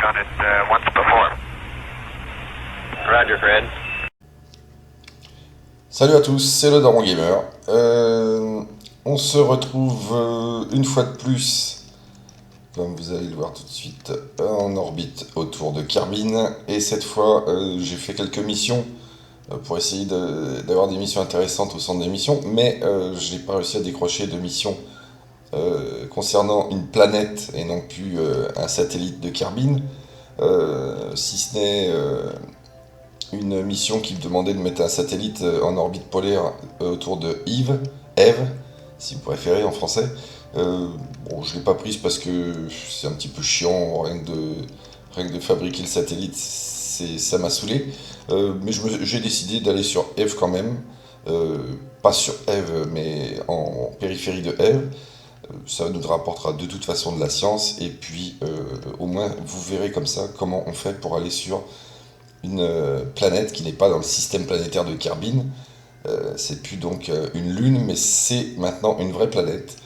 done it once before. Roger, Fred. Salut à tous, c'est le Daron Gamer. On se retrouve une fois de plus, comme vous allez le voir tout de suite, en orbite autour de Kerbin. Et cette fois, j'ai fait quelques missions pour essayer d'avoir des missions intéressantes au centre des missions, mais je n'ai pas réussi à décrocher de missions concernant une planète et non plus un satellite de Kerbin, si ce n'est une mission qui me demandait de mettre un satellite en orbite polaire autour de Eve, si vous préférez en français. Bon, je ne l'ai pas prise parce que c'est un petit peu chiant, rien que de fabriquer le satellite, ça m'a saoulé. Mais j'ai décidé d'aller sur Eve quand même, pas sur Eve, mais en périphérie de Eve. Ça nous rapportera de toute façon de la science, et puis au moins vous verrez comme ça comment on fait pour aller sur une planète qui n'est pas dans le système planétaire de Kerbin. C'est plus donc une lune, mais c'est maintenant une vraie planète.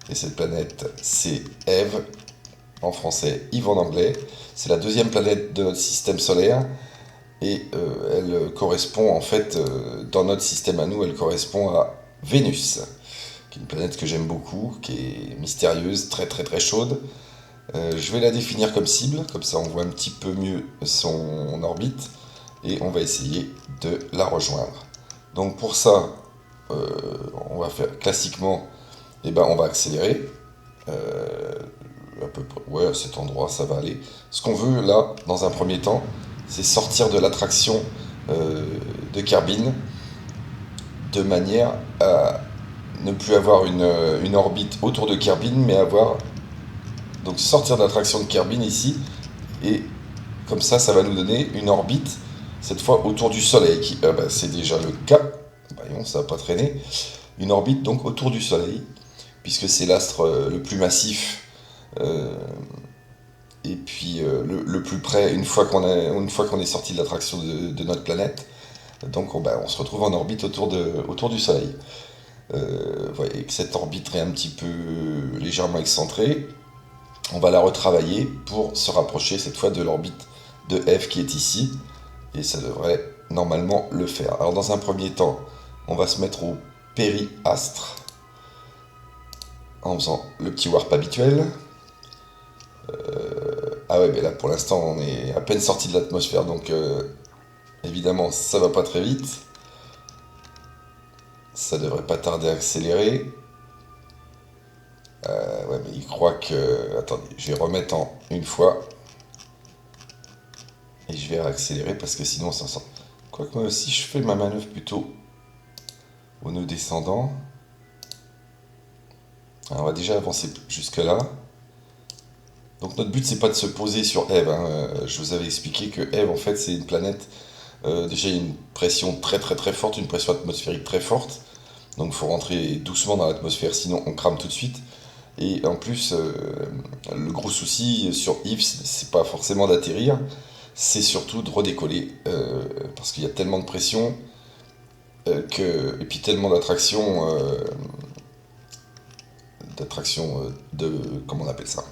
Et cette planète, c'est Eve, en français, Eve en anglais. C'est la deuxième planète de notre système solaire. Et elle correspond, en fait, dans notre système à nous, elle correspond à Vénus, qui est une planète que j'aime beaucoup, qui est mystérieuse, très très très chaude. Je vais la définir comme cible, comme ça on voit un petit peu mieux son orbite, et on va essayer de la rejoindre. Donc pour ça, on va faire classiquement, on va accélérer, à peu près, ouais, à cet endroit ça va aller. Ce qu'on veut là, dans un premier temps, c'est sortir de l'attraction de Kerbin, de manière à ne plus avoir une orbite autour de Kerbin, mais avoir... Donc sortir de l'attraction de Kerbin ici, et comme ça va nous donner une orbite, cette fois autour du Soleil, qui c'est déjà le cas, voyons, ça va pas traîner, une orbite donc autour du Soleil, puisque c'est l'astre le plus massif, et puis le plus près, une fois qu'on est sorti de l'attraction de notre planète, donc on se retrouve en orbite autour du Soleil. Vous voyez que cette orbite est un petit peu légèrement excentrée. On va la retravailler pour se rapprocher cette fois de l'orbite de Eve qui est ici, et ça devrait normalement le faire. Alors dans un premier temps, on va se mettre au périastre en faisant le petit warp habituel. Ah ouais, mais là pour l'instant on est à peine sorti de l'atmosphère, donc évidemment ça va pas très vite. Ça devrait pas tarder à accélérer. Ouais, mais il croit que... Attendez, je vais remettre en une fois. Et je vais accélérer parce que sinon ça sent. Quoique si je fais ma manœuvre plutôt au nœud descendant. Alors, on va déjà avancer jusque là. Donc notre but c'est pas de se poser sur Eve, hein. Je vous avais expliqué que Eve en fait c'est une planète. Déjà il y a une pression très très très forte, une pression atmosphérique très forte. Donc il faut rentrer doucement dans l'atmosphère, sinon on crame tout de suite. Et en plus, le gros souci sur Yves, c'est pas forcément d'atterrir, c'est surtout de redécoller, parce qu'il y a tellement de pression, et puis tellement d'attraction, comment on appelle ça?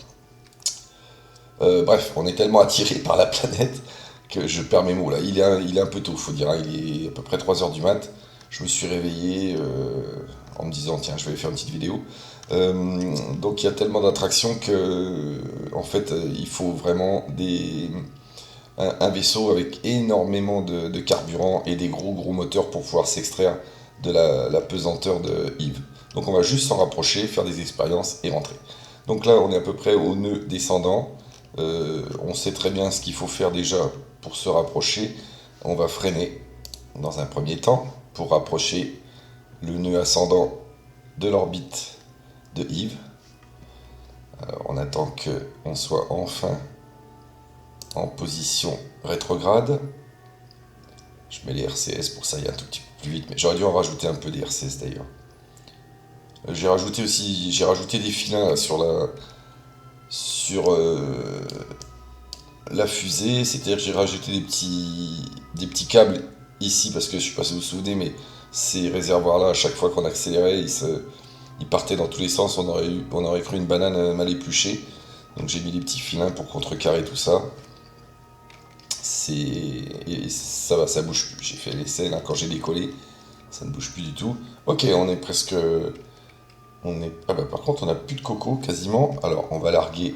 Bref, on est tellement attiré par la planète que je perds mes mots là. Il est un peu tôt, faut dire, hein. Il est à peu près 3 heures du mat'. Je me suis réveillé en me disant tiens, je vais faire une petite vidéo. Donc il y a tellement d'attractions que en fait il faut vraiment un vaisseau avec énormément de carburant et des gros moteurs pour pouvoir s'extraire de la pesanteur de Eve. Donc on va juste s'en rapprocher, faire des expériences et rentrer. Donc là on est à peu près au nœud descendant. On sait très bien ce qu'il faut faire déjà pour se rapprocher. On va freiner dans un premier temps pour rapprocher le nœud ascendant de l'orbite de Eve. Alors, on attend qu'on soit enfin en position rétrograde. Je mets les RCS pour que ça aille un tout petit peu plus vite, mais j'aurais dû en rajouter un peu des RCS d'ailleurs. J'ai rajouté des filins là, sur la fusée, c'est-à-dire que j'ai rajouté des petits câbles ici, parce que je sais pas si vous vous souvenez, mais ces réservoirs-là, à chaque fois qu'on accélérait, ils partaient dans tous les sens, on aurait cru une banane mal épluchée. Donc j'ai mis des petits filins pour contrecarrer tout ça. Et ça va, ça bouge plus. J'ai fait l'essai là quand j'ai décollé, ça ne bouge plus du tout. Ok, on est presque. Ah bah par contre, on n'a plus de coco quasiment. Alors on va larguer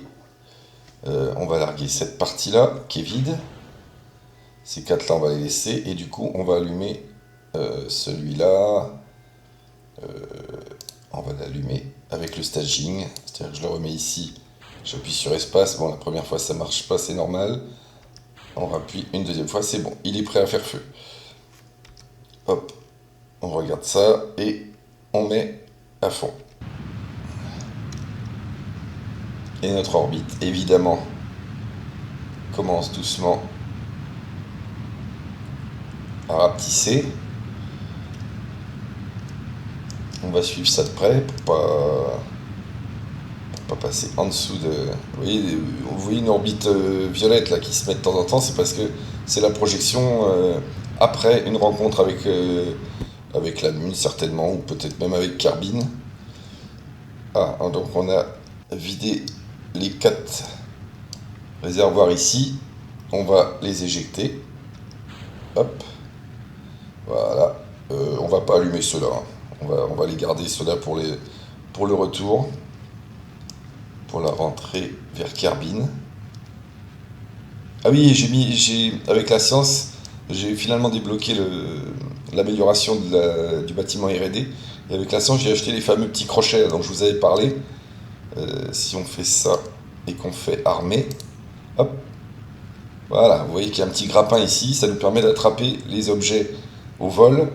cette partie-là qui est vide. Ces quatre-là, on va les laisser. Et du coup, on va allumer celui-là. On va l'allumer avec le staging. C'est-à-dire que je le remets ici. J'appuie sur espace. Bon, la première fois, ça marche pas, c'est normal. On rappuie une deuxième fois, c'est bon. Il est prêt à faire feu. Hop, on regarde ça et on met à fond. Et notre orbite, évidemment, commence doucement à rapetisser. On va suivre ça de près pour pas passer en dessous de. Vous voyez une orbite violette là qui se met de temps en temps, c'est parce que c'est la projection après une rencontre avec la Lune certainement, ou peut-être même avec Carbine. Ah, donc on a vidé les quatre réservoirs ici. On va les éjecter. Hop. Voilà. On va pas allumer ceux-là, hein. On va les garder ceux-là pour le retour. Pour la rentrée vers Carbine. Ah oui, avec la science, j'ai finalement débloqué l'amélioration du bâtiment R&D. Et avec la science, j'ai acheté les fameux petits crochets dont je vous avais parlé. Si on fait ça et qu'on fait armer, hop, voilà, vous voyez qu'il y a un petit grappin ici, ça nous permet d'attraper les objets au vol,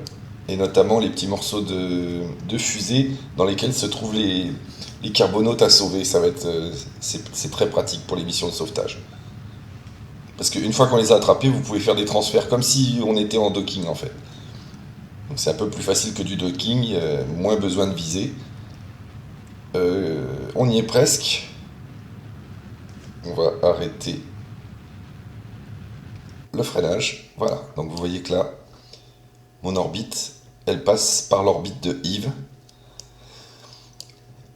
et notamment les petits morceaux de fusée dans lesquels se trouvent les carbonautes à sauver. C'est très pratique pour les missions de sauvetage. Parce qu'une fois qu'on les a attrapés, vous pouvez faire des transferts comme si on était en docking en fait. Donc c'est un peu plus facile que du docking, moins besoin de viser. On y est presque. On va arrêter le freinage. Voilà, donc vous voyez que là, mon orbite, elle passe par l'orbite de Yves.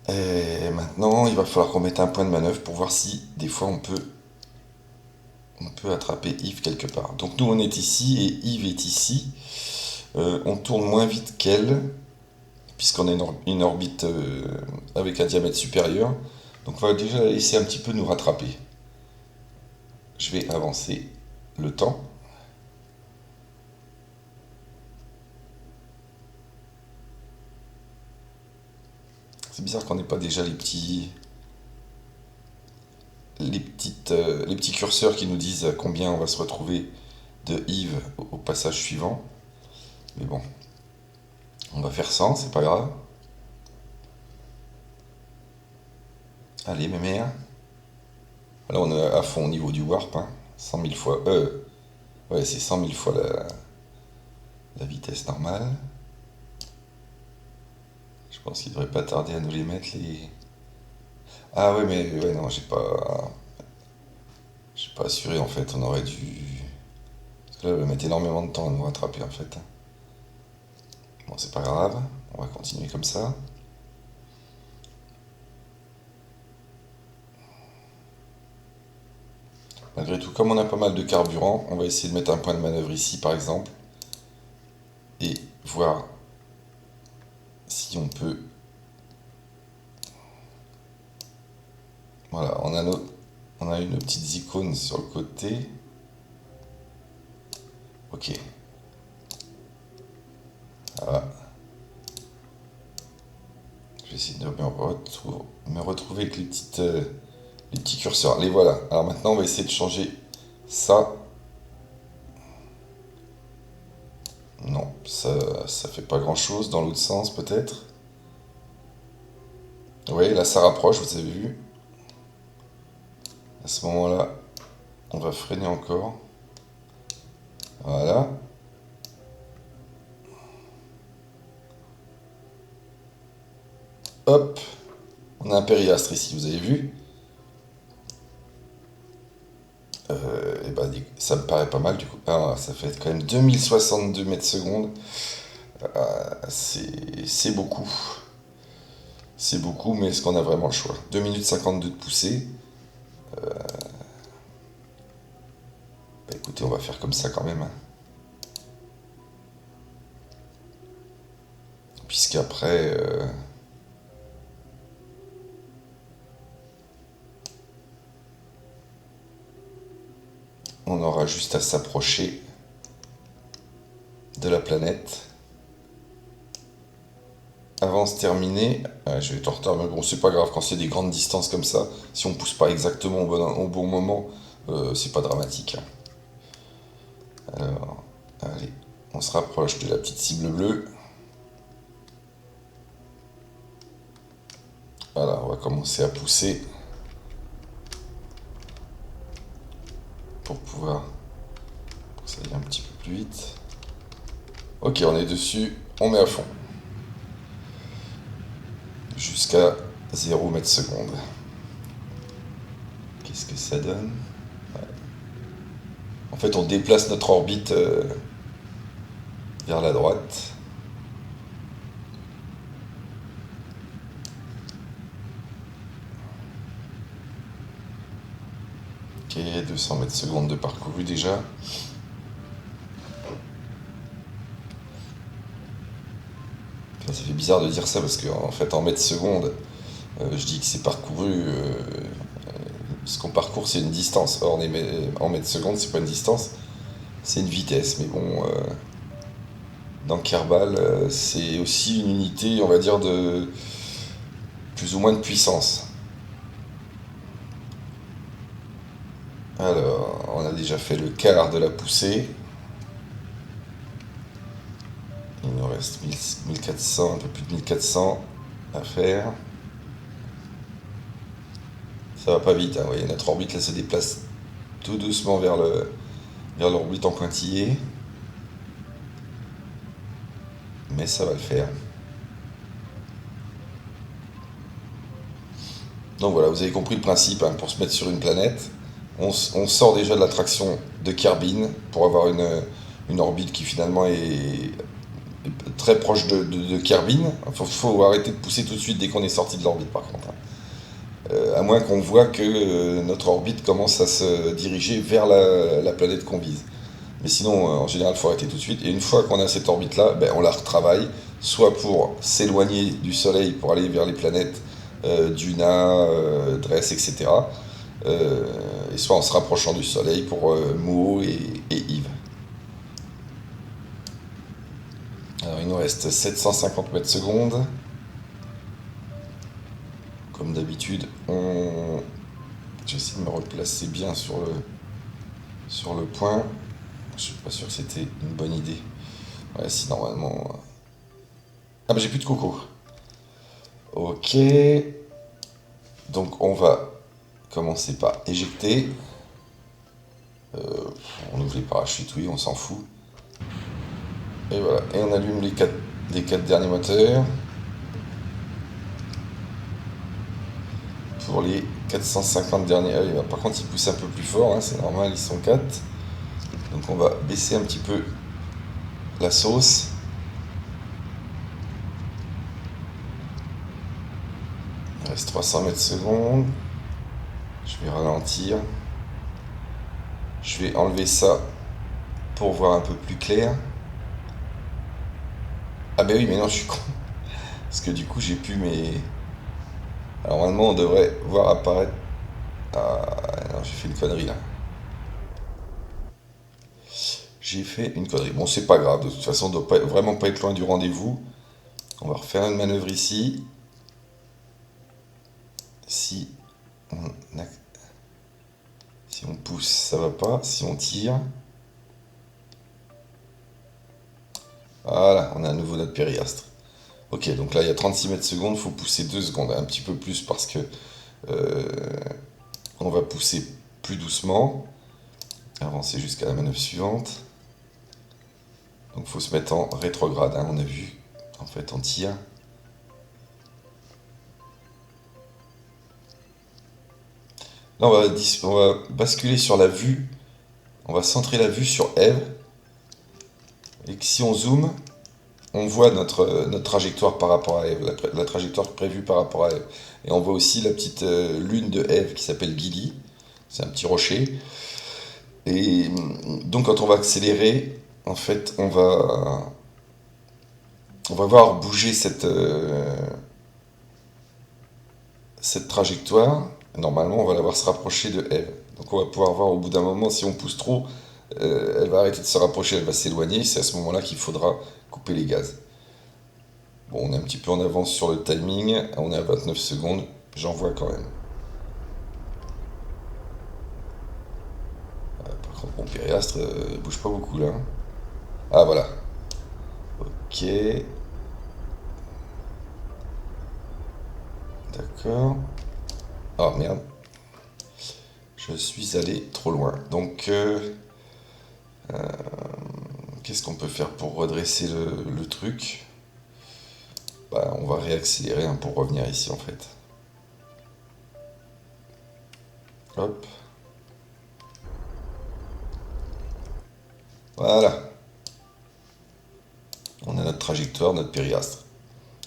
Et maintenant, il va falloir qu'on mette un point de manœuvre pour voir si des fois on peut attraper Yves quelque part. Donc nous on est ici et Yves est ici. On tourne moins vite qu'elle, puisqu'on a une orbite avec un diamètre supérieur. Donc on va déjà essayer un petit peu de nous rattraper. Je vais avancer le temps. C'est bizarre qu'on n'ait pas déjà les petits curseurs qui nous disent combien on va se retrouver de Yves au passage suivant. Mais bon, on va faire 100, c'est pas grave. Allez, mes mères. Là, on est à fond au niveau du warp, hein. 100 000 fois. Ouais, c'est 100 000 fois la vitesse normale. Je pense qu'il devrait pas tarder à nous les mettre, les. Ah ouais, mais ouais, non, j'ai pas assuré en fait. On aurait dû. Parce que là, elle va mettre énormément de temps à nous rattraper en fait. Bon, c'est pas grave. On va continuer comme ça. Malgré tout, comme on a pas mal de carburant, on va essayer de mettre un point de manœuvre ici par exemple. Et voir si on peut. Voilà, on a une petite icône sur le côté. Ok. Voilà. Je vais essayer de me retrouver avec les petits curseurs. Les voilà. Alors maintenant, on va essayer de changer ça. Non, ça fait pas grand chose dans l'autre sens peut-être. Oui, là ça rapproche, vous avez vu. À ce moment-là, on va freiner encore. Voilà. Hop. On a un périastre ici, vous avez vu. Et ben, ça me paraît pas mal du coup. Ah, ça fait quand même 2062 mètres secondes. C'est beaucoup. C'est beaucoup, mais est-ce qu'on a vraiment le choix? 2 minutes 52 de poussée. Bah, écoutez, on va faire comme ça quand même. Puisqu'après... on aura juste à s'approcher de la planète. Avance terminée. Je vais être en retard, mais bon, c'est pas grave. Quand c'est des grandes distances comme ça, si on pousse pas exactement au bon moment, c'est pas dramatique. Alors, allez, on se rapproche de la petite cible bleue. Voilà, on va commencer à pousser pour pouvoir que ça aille un petit peu plus vite. Ok, on est dessus, on met à fond. Jusqu'à 0 mètres seconde. Qu'est-ce que ça donne? Ouais. En fait, on déplace notre orbite vers la droite. Ok, 200 mètres seconde de parcouru déjà. Enfin, ça fait bizarre de dire ça parce qu'en fait, en mètres secondes, je dis que c'est parcouru. Ce qu'on parcourt, c'est une distance. Or, en mètres secondes, c'est pas une distance, c'est une vitesse. Mais bon, dans Kerbal, c'est aussi une unité, on va dire, de plus ou moins de puissance. Alors, on a déjà fait le quart de la poussée. Il nous reste 1400, un peu plus de 1400 à faire. Ça va pas vite, hein. Vous voyez, notre orbite là se déplace tout doucement vers l'orbite en pointillé. Mais ça va le faire. Donc voilà, vous avez compris le principe, hein. Pour se mettre sur une planète, on sort déjà de l'attraction de Kerbin pour avoir une orbite qui finalement est très proche de Kerbin. Faut arrêter de pousser tout de suite dès qu'on est sorti de l'orbite par contre, hein. À moins qu'on voit que notre orbite commence à se diriger vers la planète qu'on vise. Mais sinon, en général, il faut arrêter tout de suite. Et une fois qu'on a cette orbite-là, ben, on la retravaille, soit pour s'éloigner du Soleil, pour aller vers les planètes Duna, Dress, etc. Et soit en se rapprochant du Soleil pour Mo et Yves. Alors, il nous reste 750 mètres secondes. Comme d'habitude, j'essaie de me replacer bien sur le point. Je suis pas sûr que c'était une bonne idée. Ouais, si normalement... Ah bah j'ai plus de coco. Ok. Donc on va commencer par éjecter. On ouvre les parachutes, oui, on s'en fout. Et voilà. Et on allume les quatre derniers moteurs. Pour les 450 derniers. Ah oui, bah, par contre, ils poussent un peu plus fort, hein, c'est normal, ils sont 4. Donc on va baisser un petit peu la sauce. Il reste 300 mètres secondes. Je vais ralentir. Je vais enlever ça pour voir un peu plus clair. Ah bah oui, mais non, je suis con. Parce que du coup, j'ai plus mes... Alors normalement, on devrait voir apparaître... Ah non, j'ai fait une connerie là. J'ai fait une connerie. Bon, c'est pas grave, de toute façon, on doit vraiment pas être loin du rendez-vous. On va refaire une manœuvre ici. Si on pousse, ça va pas. Si on tire... Voilà, on a à nouveau notre périastre. Ok, donc là il y a 36 mètres secondes, il faut pousser 2 secondes, un petit peu plus parce que on va pousser plus doucement, avancer jusqu'à la manœuvre suivante. Donc il faut se mettre en rétrograde, hein, on a vu, en fait on tire. Là on va basculer sur la vue, on va centrer la vue sur Eve, et que si on zoome, on voit notre trajectoire par rapport à Eve, la trajectoire prévue par rapport à Eve. Et on voit aussi la petite lune de Eve qui s'appelle Gilly, c'est un petit rocher. Et donc quand on va accélérer, en fait, on va voir bouger cette trajectoire. Normalement, on va la voir se rapprocher de Eve. Donc on va pouvoir voir au bout d'un moment, si on pousse trop, elle va arrêter de se rapprocher, elle va s'éloigner. C'est à ce moment-là qu'il faudra couper les gaz. Bon, on est un petit peu en avance sur le timing. On est à 29 secondes. J'en vois quand même. Par contre, mon Périastre, il bouge pas beaucoup là. Ah voilà. Ok. D'accord. Oh merde. Je suis allé trop loin. Donc, qu'est-ce qu'on peut faire pour redresser le truc? Bah, on va réaccélérer hein, pour revenir ici en fait. Hop. Voilà. On a notre trajectoire, notre périastre.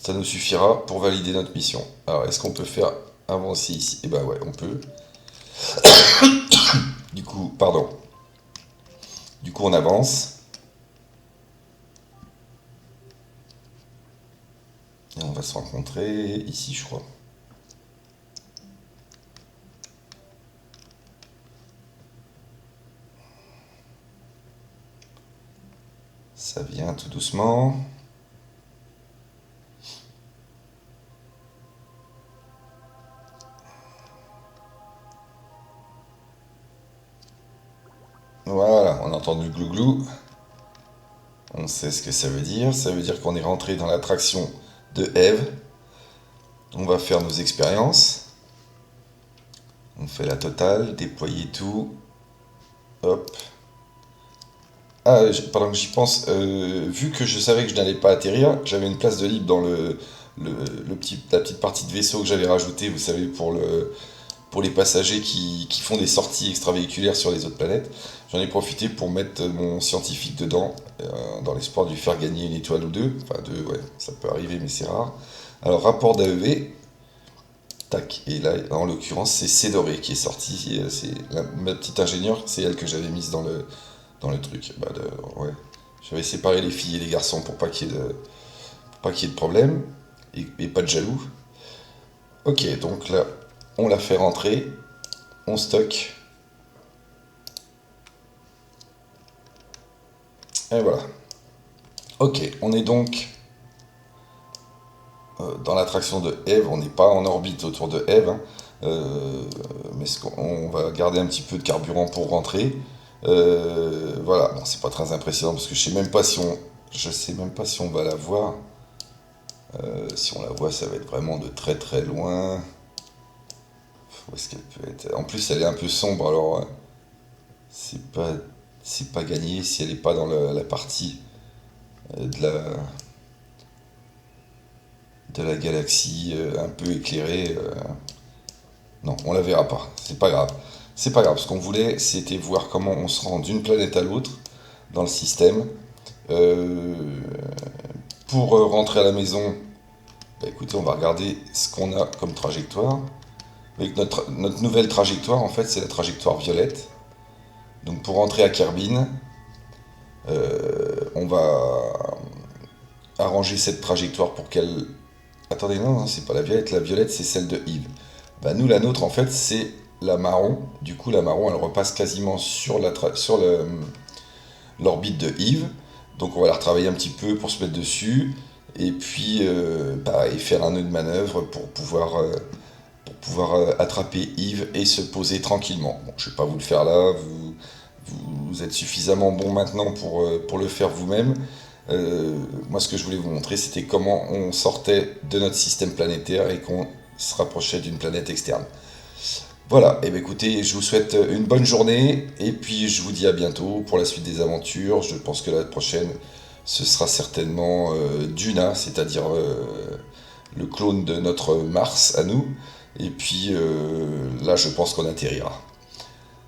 Ça nous suffira pour valider notre mission. Alors, est-ce qu'on peut faire avancer ici? Eh ben ouais, on peut. Du coup, pardon. Du coup, on avance. Et on va se rencontrer ici, je crois. Ça vient tout doucement. Voilà, on a entendu le glouglou. On sait ce que ça veut dire. Ça veut dire qu'on est rentré dans l'attraction de Eve. On va faire nos expériences. On fait la totale, déployer tout. Hop. Ah, pendant que j'y pense, vu que je savais que je n'allais pas atterrir, j'avais une place de libre dans la petite partie de vaisseau que j'avais rajouté, vous savez, pour les passagers qui font des sorties extravéhiculaires sur les autres planètes. J'en ai profité pour mettre mon scientifique dedans, dans l'espoir de lui faire gagner une étoile ou deux. Enfin, deux, ouais, ça peut arriver, mais c'est rare. Alors, rapport d'AEV, tac, et là, en l'occurrence, c'est Cédoré qui est sorti. Ma petite ingénieure, c'est elle que j'avais mise dans le truc. Bah, ouais. J'avais séparé les filles et les garçons pour pas qu'il y ait de problème et pas de jaloux. Ok, donc là, on la fait rentrer, on stocke. Et voilà. Ok, on est donc dans l'attraction de Eve. On n'est pas en orbite autour de Eve, hein. Mais on va garder un petit peu de carburant pour rentrer. Voilà, bon, c'est pas très impressionnant parce que je sais même pas si on va la voir. Si on la voit, ça va être vraiment de très très loin. Où est-ce qu'elle peut être? En plus, elle est un peu sombre, alors c'est pas c'est pas gagné si elle est pas dans la partie de la galaxie un peu éclairée. Non, on la verra pas. C'est pas grave. C'est pas grave. Ce qu'on voulait, c'était voir comment on se rend d'une planète à l'autre dans le système. Euh, pour rentrer à la maison, bah, écoutez, on va regarder ce qu'on a comme trajectoire. Avec notre nouvelle trajectoire, en fait, c'est la trajectoire violette. Donc pour rentrer à Kerbin, on va arranger cette trajectoire pour qu'elle... Attendez, non, non, c'est pas la violette. La violette, c'est celle de Yves. Bah, nous, la nôtre, en fait, c'est la marron. Du coup, la marron, elle repasse quasiment sur l'orbite de Yves. Donc on va la retravailler un petit peu pour se mettre dessus. Et puis, pareil, faire un nœud de manœuvre pour pouvoir attraper Yves et se poser tranquillement. Bon, je ne vais pas vous le faire là, vous êtes suffisamment bon maintenant pour le faire vous-même. Moi, ce que je voulais vous montrer, c'était comment on sortait de notre système planétaire et qu'on se rapprochait d'une planète externe. Voilà, et bien écoutez, je vous souhaite une bonne journée, et puis je vous dis à bientôt pour la suite des aventures. Je pense que la prochaine, ce sera certainement Duna, c'est-à-dire le clone de notre Mars à nous. Et puis là, je pense qu'on atterrira.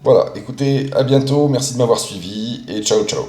Voilà, écoutez, à bientôt, merci de m'avoir suivi, et ciao ciao.